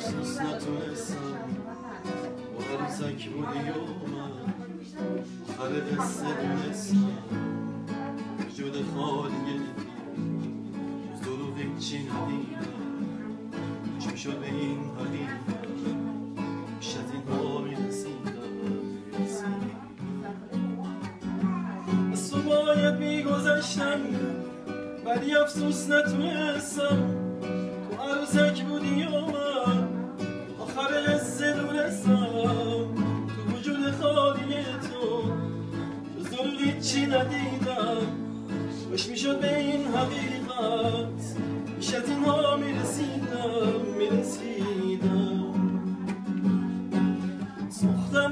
افسوس نتونستم با عروسک بودی و من آخر قصه دونستم وجود خالی از دروغ چی ندیدم چی میشد به این حقیقت بیش از این ها میرسیدم از تو باید میگذشتم ولی افسوس نتونستم تو عروسک بودی و من آخر قصه دونستم تو وجود خالی تو جز دروغی چی ندیدم باش میشد به این حقیقت بیش از این ها میرسیدم سوختم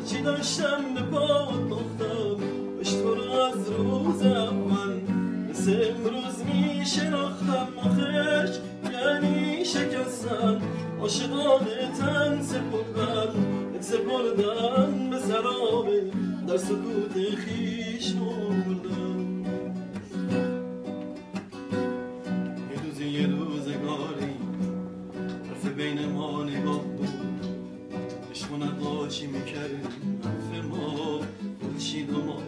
چی داشتم به پات باختم باش تو رو از روز اول مثل امروز میشناختم آخرش یعنی شکستن عاشقانه تن سپردن به سرابه در سکوت خیش مردم یه روزگاری حرف بین ما نگاه بود عشق و نقاشی میکردیم حرف ما خورشید و ما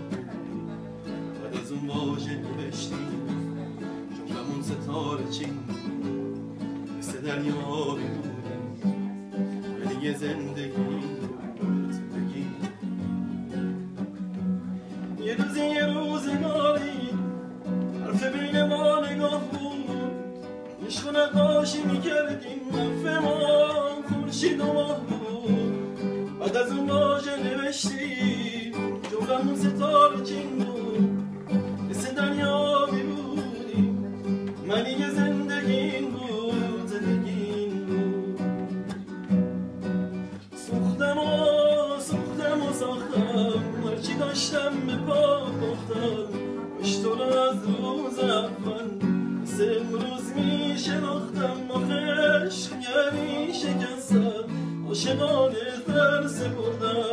بعد از اون واژه نوشتیم جملمون ستاره چین مثل دریابی بودیم ولی یه زندگی یه روزگاری حرف بین ما نگاه بود عشق و نقاشی میکردیم حرف ما خورشید و ماه بود بعد از اون واژه نوشتیم جملمون ستاره چین بود مثل دریابی بودیم ولی یه زندگی بود ساختم هرچی داشتم به پا باختم باش تو رو از روز اول مثل امروز میشناختم آخه عشق یعنی شکستن عاشقانه تر سپردن